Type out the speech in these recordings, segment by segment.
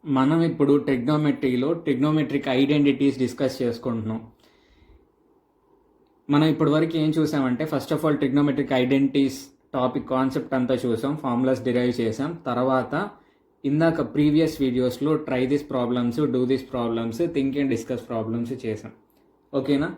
మనం ఇప్పుడు ట్రిగ్నోమెట్రీలో trigonometric identities discuss చేసుకుంటున్నాం. మనం ఇప్పటి వరకు ఏం చూసామంటే, first of all trigonometric identities topic concept అంతా చూసాం, ఫార్ములాస్ డిరైవ్ చేసాం. తర్వాత ఇందాక ప్రీవియస్ వీడియోస్లో try this problems, do this problems, think and discuss problems చేసాం. ఓకేనా?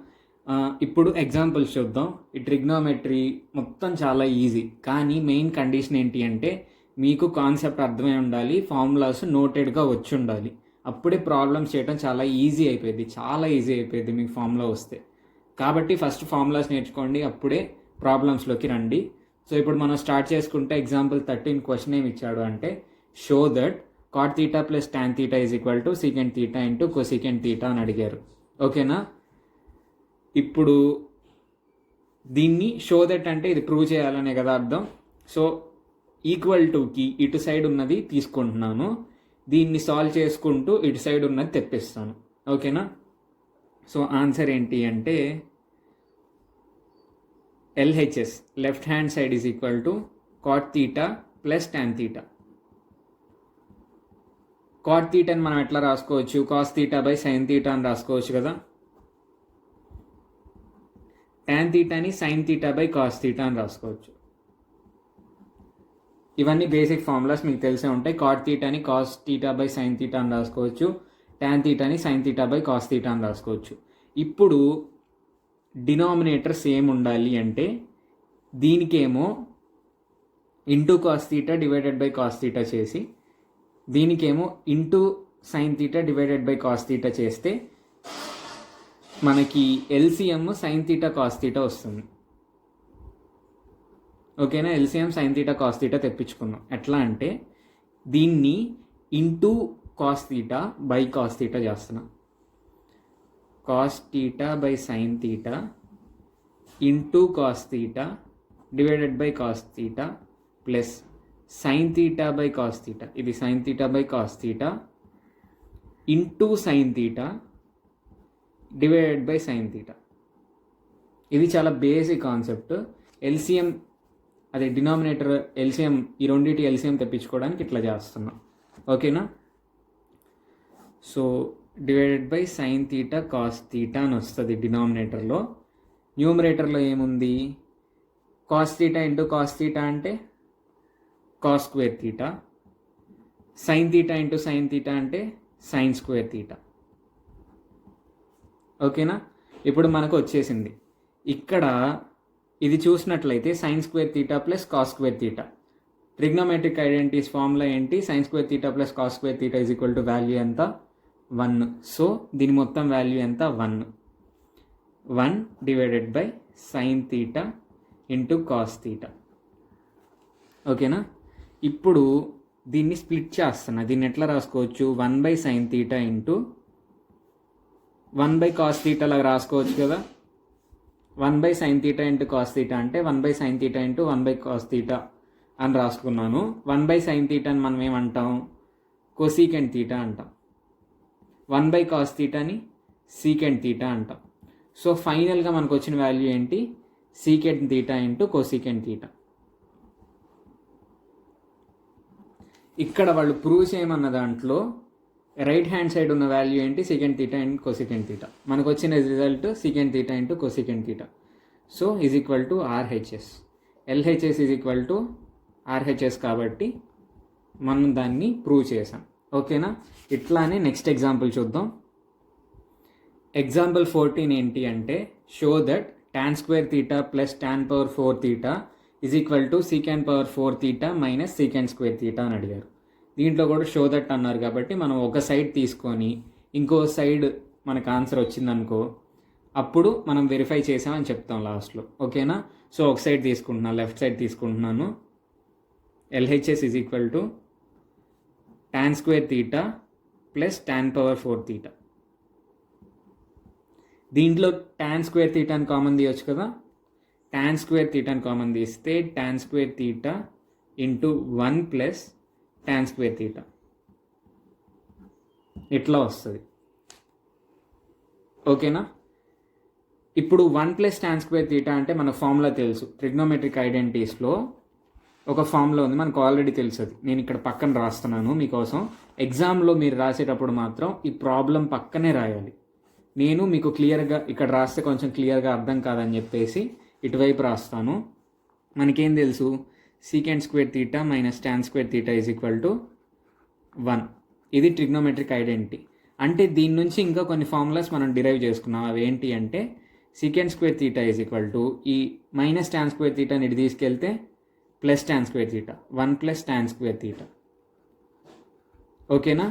ఇప్పుడు ఎగ్జాంపుల్స్ చూద్దాం. ఈ ట్రిగ్నోమెట్రీ మొత్తం చాలా ఈజీ, కానీ మెయిన్ కండిషన్ ఏంటి అంటే మీకు కాన్సెప్ట్ అర్థమై ఉండాలి, ఫార్ములాస్ నోటెడ్గా వచ్చి ఉండాలి. అప్పుడే ప్రాబ్లమ్స్ చేయడం చాలా ఈజీ అయిపోయింది మీకు ఫార్ములా వస్తే. కాబట్టి ఫస్ట్ ఫార్ములాస్ నేర్చుకోండి, అప్పుడే ప్రాబ్లమ్స్లోకి రండి. సో ఇప్పుడు మనం స్టార్ట్ చేసుకుంటే ఎగ్జాంపుల్ 13 క్వశ్చన్ ఏమి ఇచ్చాడు అంటే, show that cot theta plus tan theta is equal to secant theta into cosecant theta అని అడిగారు. ఓకేనా? ఇప్పుడు దీన్ని షో దట్ అంటే ఇది ప్రూవ్ చేయాలనే కదా అర్థం. సో ఈక్వల్ టుకి ఇటు సైడ్ ఉన్నది తీసుకుంటున్నాను, దీన్ని సాల్వ్ చేసుకుంటూ ఇటు సైడ్ ఉన్నది తెప్పిస్తాను. ఓకేనా? సో ఆన్సర్ ఏంటి అంటే LHS left hand side is equal to cot theta plus tan theta. Cot థీటాని మనం ఎట్లా రాసుకోవచ్చు? Cos theta by sine theta అని రాసుకోవచ్చు కదా. టాన్ థీటాని sine theta by cos theta అని రాసుకోవచ్చు. ఇవన్నీ బేసిక్ ఫార్ములాస్ మీకు తెలిసే ఉంటాయి. కాట్ థీటాని cos theta by sine theta అని రాసుకోవచ్చు, టాన్ థీటాని sine theta by cos theta అని రాసుకోవచ్చు. ఇప్పుడు డినామినేటర్ సేమ్ ఉండాలి అంటే దీనికేమో into cos theta divided by cos theta చేసి, దీనికేమో into sine theta divided by cos theta చేస్తే మనకి LCM sine theta cos theta వస్తుంది. ఓకేనా? LCM sine theta cos theta తెప్పించుకున్నాం. ఎట్లా అంటే దీన్ని into cos theta by cos theta చేస్తున్నాం. Cos theta by sine theta into cos theta divided by cos theta plus sine theta by cos theta, ఇది sine theta by cos theta into sine theta divided by sine theta. ఇది చాలా basic concept. LCM అదే denominator LCM, ఈ రెండింటి LCM తెప్పించుకోవడానికి ఇట్లా చేస్తున్నాం. ఓకేనా? So divided by sine theta cos theta అని వస్తుంది డినామినేటర్లో. న్యూమరేటర్లో ఏముంది? Cos theta into cos theta అంటే cos square theta, sine theta into sine theta అంటే సైన్ స్క్వేర్ థీటా. ఓకేనా? ఇప్పుడు మనకు వచ్చేసింది. ఇక్కడ ఇది చూసినట్లయితే sine square theta plus cos square theta. Trigonometric identities formula ఏంటి? Sine square theta plus cos square theta is equal to value ఎంత? 1. సో దీని మొత్తం వాల్యూ ఎంత? 1 divided by sine theta into cos theta. ఓకేనా? ఇప్పుడు దీన్ని స్ప్లిట్ చేస్తున్నా. దీన్ని ఎట్లా రాసుకోవచ్చు? 1 by sine theta into 1 by cos theta లాగా రాసుకోవచ్చు కదా. 1 by sine theta into cos theta అంటే 1 by sine theta into 1 by cos theta అని రాసుకున్నాను. 1 బై సైన్ థీటాని మనం ఏమంటాం? కొసీకెంట్ థీటా అంటాం. 1 బై కాస్ థీటాని సీకెంట్ థీటా అంటాం. సో ఫైనల్గా మనకు వచ్చిన వాల్యూ ఏంటి? Secant theta into cosecant theta. ఇక్కడ వాళ్ళు ప్రూవ్ చేయమన్న దాంట్లో రైట్ హ్యాండ్ సైడ్ ఉన్న వాల్యూ ఏంటి? Secant theta into cosecant theta. మనకు వచ్చిన result secant theta into cosecant theta. So is equal to RHS. LHS is equal to RHS కాబట్టి మనం దాన్ని ప్రూవ్ చేసాం. ఓకేనా? ఇట్లానే నెక్స్ట్ ఎగ్జాంపుల్ చూద్దాం. ఎగ్జాంపుల్ 14 ఏంటి అంటే, show that tan square theta plus tan power 4 theta is equal to secant power 4 theta minus secant square theta అని అడిగారు. దీంట్లో కూడా షో దట్ అన్నారు కాబట్టి మనం ఒక సైడ్ తీసుకొని ఇంకో సైడ్ మనకు ఆన్సర్ వచ్చిందనుకో, అప్పుడు మనం వెరిఫై చేసామని చెప్తాం లాస్ట్లో. ఓకేనా? సో ఒక సైడ్ తీసుకుంటున్నాను, లెఫ్ట్ సైడ్ తీసుకుంటున్నాను. LHS is equal to tan square theta plus tan power 4 theta. దీంట్లో టాన్ స్క్వేర్ థీటాని కామన్ తీయచ్చు కదా. టాన్ స్క్వేర్ థీటాని కామన్ తీస్తే tan square theta into 1 plus tan square theta ఇట్లా వస్తుంది. ఓకేనా? ఇప్పుడు 1 ప్లస్ టాన్ స్క్వేర్ థీటా అంటే మన ఫార్ములా తెలుసు. ట్రిగ్నోమెట్రిక్ ఐడెంటిటీస్లో ఒక ఫార్ములా ఉంది, మనకు ఆల్రెడీ తెలుసు. అది నేను ఇక్కడ పక్కన రాస్తున్నాను మీకోసం. ఎగ్జామ్లో మీరు రాసేటప్పుడు మాత్రం ఈ ప్రాబ్లం పక్కనే రాయాలి. నేను మీకు క్లియర్గా ఇక్కడ రాస్తే కొంచెం క్లియర్గా అర్థం కాదని చెప్పేసి ఇటువైపు రాస్తాను. మనకేం తెలుసు, secant square theta minus tan square theta is equal to 1. ఇది ట్రిగ్నోమెట్రిక్ ఐడెంటిటీ. అంటే దీని నుంచి ఇంకా కొన్ని ఫార్ములాస్ మనం డిరైవ్ చేసుకున్నాం. అవి ఏంటి అంటే secant square theta is equal to ఈ మైనస్ టాన్ స్క్వేర్ తీటాని ఇటు తీసుకెళ్తే plus tan square theta, 1 plus tan square theta. ఓకేనా?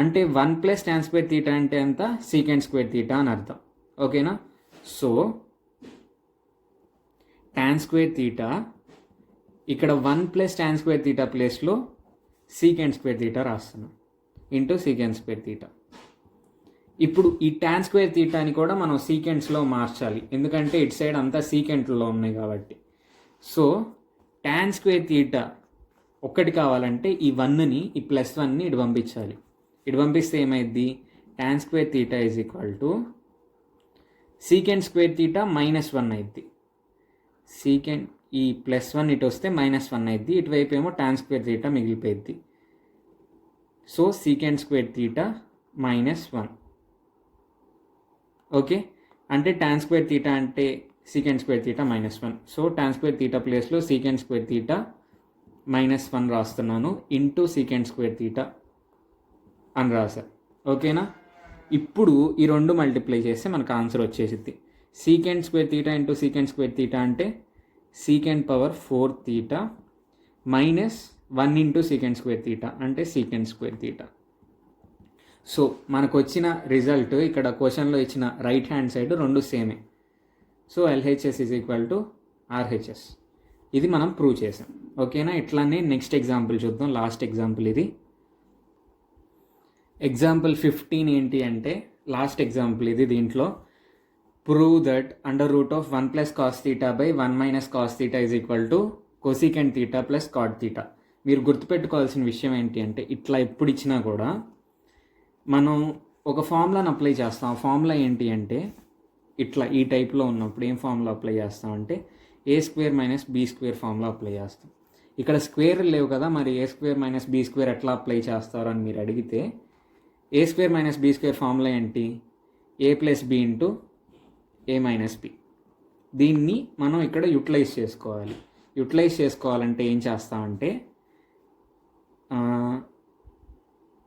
అంటే 1 ప్లస్ టాన్ స్క్వేర్ తీటా అంటే ఎంత, సీకెంట్ స్క్వేర్ తీటా అని అర్థం. ఓకేనా? సో టాన్ స్క్వేర్ తీటా ఇక్కడ 1 ప్లస్ టాన్ స్క్వేర్ తీటా ప్లేస్లో సీకెంట్ స్క్వేర్ తీటా రాస్తున్నాం ఇంటూ సీకెంట్ స్క్వేర్ తీటా. ఇప్పుడు ఈ టాన్ స్క్వేర్ తీటాని కూడా మనం సీకెంట్స్లో మార్చాలి, ఎందుకంటే ఇటు సైడ్ అంతా సీకెంట్లో ఉన్నాయి కాబట్టి. సో టాన్ స్క్వేర్ తీటా ఒక్కటి కావాలంటే ఈ 1ని, ఈ ప్లస్ 1ని ఇటు పంపించాలి. ఇటు పంపిస్తే ఏమైంది, tan square theta is equal to secant square theta -1 అయింది. సీకెంట్ ఈ +1 ఇటు వస్తే -1 అయింది, ఇటువైపు ఏమో టాన్ స్క్వేర్ తీటా మిగిలిపోయింది. So secant square theta -1. Okay, అంటే టాన్ స్క్వేర్ తీటా అంటే secant square theta -1. So tan square theta ప్లేస్లో సీకెంట్ స్క్వేర్ తీటా -1 రాస్తున్నాను ఇంటూ సీకెంట్ స్క్వేర్ తీటా అని రాశాను. ఓకేనా? ఇప్పుడు ఈ రెండు మల్టిప్లై చేస్తే మనకు ఆన్సర్ వచ్చేసిద్ది. Secant square theta into secant square theta అంటే secant power 4 theta -1 into secant square theta అంటే సీకెంట్ స్క్వేర్ తీటా. సో మనకు వచ్చిన రిజల్ట్ ఇక్కడ క్వశ్చన్లో ఇచ్చిన రైట్ హ్యాండ్ సైడ్ రెండు సేమే. So LHS is equal to RHS. ఇది మనం ప్రూవ్ చేసాం. ఓకేనా? ఇట్లానే నెక్స్ట్ ఎగ్జాంపుల్ చూద్దాం. లాస్ట్ ఎగ్జాంపుల్ ఇది. ఎగ్జాంపుల్ 15 ఏంటి అంటే లాస్ట్ ఎగ్జాంపుల్ ఇది. దీంట్లో prove that √1 + cos θ / 1 - cos θ is equal to cosecant theta plus cot theta. మీరు గుర్తుపెట్టుకోవాల్సిన విషయం ఏంటి అంటే ఇట్లా ఎప్పుడు ఇచ్చినా కూడా మనం ఒక ఫార్ములాని అప్లై చేస్తాం. ఆ ఫార్ములా ఏంటి అంటే ఇట్లా ఈ టైప్లో ఉన్నప్పుడు ఏం ఫార్ములా అప్లై చేస్తామంటే a² - b² ఫార్ములా అప్లై చేస్తాం. ఇక్కడ స్క్వేర్ లేవు కదా, మరి a² - b² ఎట్లా అప్లై చేస్తారు అని మీరు అడిగితే a² - b² ఫార్ములా ఏంటి, a + b into a - b. దీన్ని మనం ఇక్కడ యూటిలైజ్ చేసుకోవాలి. యూటిలైజ్ చేసుకోవాలంటే ఏం చేస్తామంటే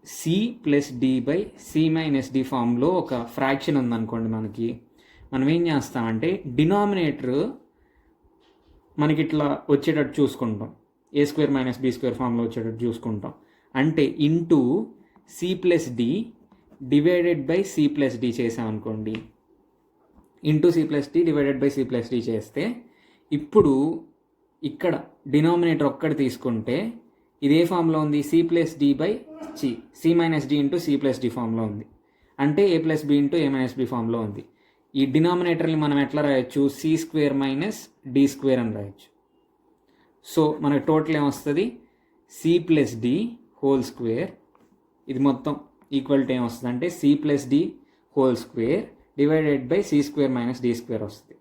c + d/c - d ఫామ్లో ఒక ఫ్రాక్షన్ ఉందనుకోండి మనకి, మనం ఏం చేస్తామంటే డినామినేటర్ మనకి ఇట్లా వచ్చేటట్టు చూసుకుంటాం. a² - b² ఫామ్లో వచ్చేటట్టు చూసుకుంటాం. అంటే into c + d divided by c + d చేసామనుకోండి. Into c + d divided by c + d చేస్తే ఇప్పుడు ఇక్కడ డినామినేటర్ ఒక్కటి తీసుకుంటే ఇదే ఫామ్లో ఉంది, c + d into c + d ఫామ్లో ఉంది. అంటే a + b into a - b ఫామ్లో ఉంది. ఈ డినామినేటర్ని మనం ఎట్లా రాయొచ్చు, c² - d² అని రాయొచ్చు. సో మనకు టోటల్ ఏమొస్తుంది, c + d హోల్ స్క్వేర్, ఇది మొత్తం ఈక్వల్ టు ఏమొస్తుంది అంటే c + d whole square divided by c² - d² వస్తుంది.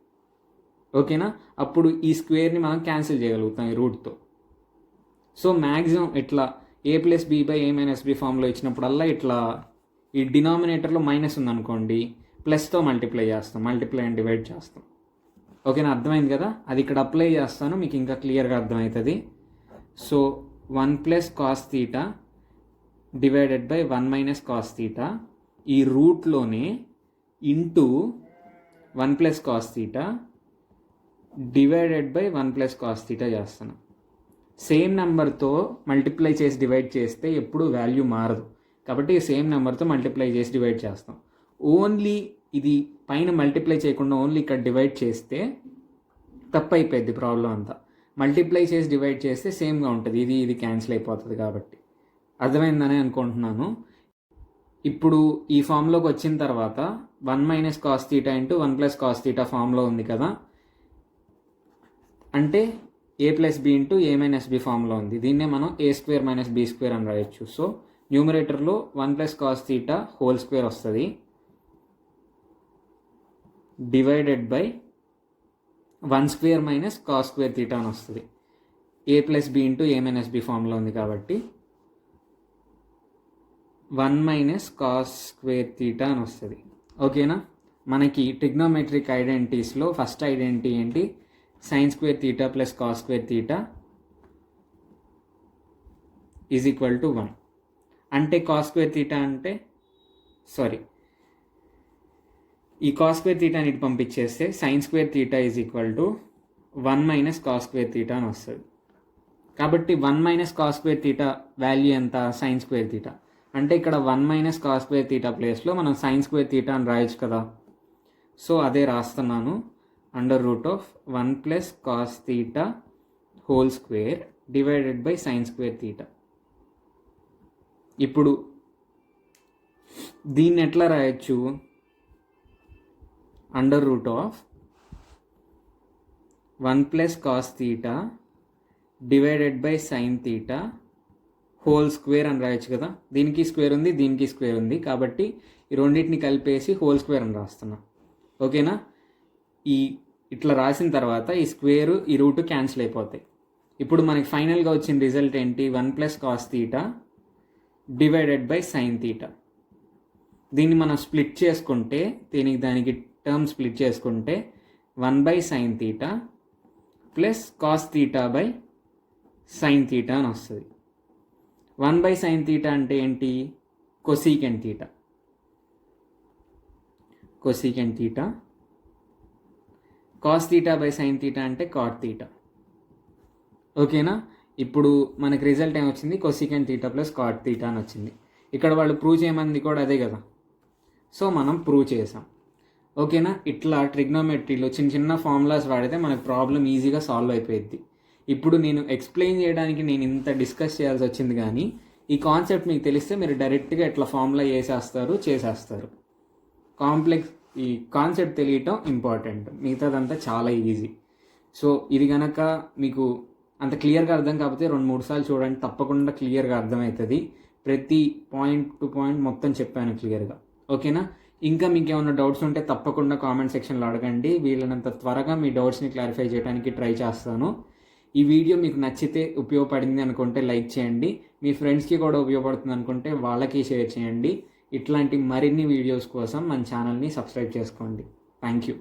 ఓకేనా? అప్పుడు ఈ స్క్వేర్ని మనం క్యాన్సిల్ చేయగలుగుతాం ఈ రూట్తో. సో మ్యాక్సిమం ఇట్లా a + b/a - b ఫామ్లో ఇచ్చినప్పుడల్లా ఇట్లా ఈ డినామినేటర్లో మైనస్ ఉందనుకోండి, ప్లస్తో మల్టిప్లై చేస్తాం, మల్టిప్లై అండ్ డివైడ్ చేస్తాం. ఓకేనా? అర్థమైంది కదా? అది ఇక్కడ అప్లై చేస్తాను, మీకు ఇంకా క్లియర్గా అర్థమవుతుంది. So 1 + cos θ divided by 1 - cos θ ఈ రూట్లోనే into 1 + cos θ divided by 1 + cos θ చేస్తాను. సేమ్ నెంబర్తో మల్టిప్లై చేసి డివైడ్ చేస్తే ఎప్పుడు వాల్యూ మారదు, కాబట్టి సేమ్ నెంబర్తో మల్టిప్లై చేసి డివైడ్ చేస్తాం. ఓన్లీ ఇది పైన మల్టిప్లై చేయకుండా ఓన్లీ ఇక్కడ డివైడ్ చేస్తే తప్పు అయిపోయింది ప్రాబ్లం అంతా. మల్టిప్లై చేసి డివైడ్ చేస్తే సేమ్గా ఉంటుంది, ఇది క్యాన్సిల్ అయిపోతుంది. కాబట్టి అర్థమైందని అనుకుంటున్నాను. ఇప్పుడు ఈ ఫామ్లోకి వచ్చిన తర్వాత 1 - cos θ ఇంటూ 1 + cos θ ఫామ్లో ఉంది కదా, అంటే a + b into a - b ఫామ్లో ఉంది. దీన్నే మనం a² - b² అని రాయొచ్చు. సో న్యూమరేటర్లో 1 + cos θ హోల్ స్క్వేర్ వస్తుంది డివైడెడ్ బై 1² - cos² θ అని వస్తుంది. a + b into a - b ఫామ్లో ఉంది కాబట్టి 1 మైనస్ కాస్ స్క్వేర్ తీటా అని వస్తుంది. ఓకేనా? మనకి ట్రిగ్నోమెట్రిక్ ఐడెంటిటీస్లో ఫస్ట్ ఐడెంటిటీ ఏంటి? Sine square theta plus cos square theta is equal to 1. అంటే కాస్ స్క్వేర్ తీటా అంటే ఈ కాస్ స్క్వేర్ తీటా ఇటు పంపించేస్తే sine square theta is equal to 1 minus cos square theta అని వస్తుంది. కాబట్టి 1 minus cos square theta value ఎంత? Sine square theta. అంటే ఇక్కడ 1 మైనస్ కాస్ స్క్వేర్ తీటా ప్లేస్లో మనం సైన్ స్క్వేర్ తీటా అని రాయొచ్చు కదా. సో అదే రాస్తున్నాను. Under root of 1 plus cos theta whole square divided by sign square theta. ఇప్పుడు దీన్ని ఎట్లా రాయొచ్చు? Under root of 1 plus cos theta divided by sine theta whole square అని రాయొచ్చు కదా. దీనికి స్క్వేర్ ఉంది, దీనికి స్క్వేర్ ఉంది, కాబట్టి ఈ రెండింటిని కలిపేసి హోల్ స్క్వేర్ అని రాస్తున్నా. ఓకేనా? ఇట్లా రాసిన తర్వాత ఈ స్క్వేరు ఈ రూట్ క్యాన్సిల్ అయిపోతాయి. ఇప్పుడు మనకి ఫైనల్గా వచ్చిన రిజల్ట్ ఏంటి? 1 plus cos theta divided by sine theta. దీన్ని మనం స్ప్లిట్ చేసుకుంటే, దానికి టర్మ్ స్ప్లిట్ చేసుకుంటే 1 by sine theta plus cos theta by sine theta అని వస్తుంది. 1 బై సైన్ తీటా అంటే ఏంటి? Cosecant theta. Cosecant theta. Cos theta by sine theta అంటే కాట్ తీటా. ఓకేనా? ఇప్పుడు మనకి రిజల్ట్ ఏమొచ్చింది? Cosecant theta plus cot theta అని వచ్చింది. ఇక్కడ వాళ్ళు ప్రూవ్ చేయమంది కూడా అదే కదా. సో మనం ప్రూవ్ చేసాం. ఓకేనా? ఇట్లా ట్రిగ్నోమెట్రీలో చిన్న చిన్న ఫార్ములాస్ వాడితే మనకు ప్రాబ్లం ఈజీగా సాల్వ్ అయిపోయింది. ఇప్పుడు నేను ఎక్స్ప్లెయిన్ చేయడానికి నేను ఇంత డిస్కస్ చేయాల్సి వచ్చింది, కానీ ఈ కాన్సెప్ట్ మీకు తెలిస్తే మీరు డైరెక్ట్గా ఇట్లా ఫార్ములా చేసేస్తారు. ఈ కాన్సెప్ట్ తెలియటం ఇంపార్టెంట్, మిగతాదంతా చాలా ఈజీ. సో ఇది కనుక మీకు అంత క్లియర్గా అర్థం కాకపోతే 2-3 సార్లు చూడండి, తప్పకుండా క్లియర్గా అర్థమవుతుంది. ప్రతి పాయింట్ టు పాయింట్ మొత్తం చెప్పాను క్లియర్గా. ఓకేనా? ఇంకా మీకు ఏమైనా డౌట్స్ ఉంటే తప్పకుండా కామెంట్ సెక్షన్లో అడగండి. వీలైనంత త్వరగా మీ డౌట్స్ని క్లారిఫై చేయడానికి ట్రై చేస్తాను. ఈ వీడియో మీకు నచ్చితే, ఉపయోగపడింది అనుకుంటే లైక్ చేయండి. మీ ఫ్రెండ్స్కి కూడా ఉపయోగపడుతుంది అనుకుంటే వాళ్ళకి షేర్ చేయండి. ఇట్లాంటి మరిన్ని వీడియోస్ కోసం మన ఛానల్ని సబ్స్క్రైబ్ చేసుకోండి. Thank you.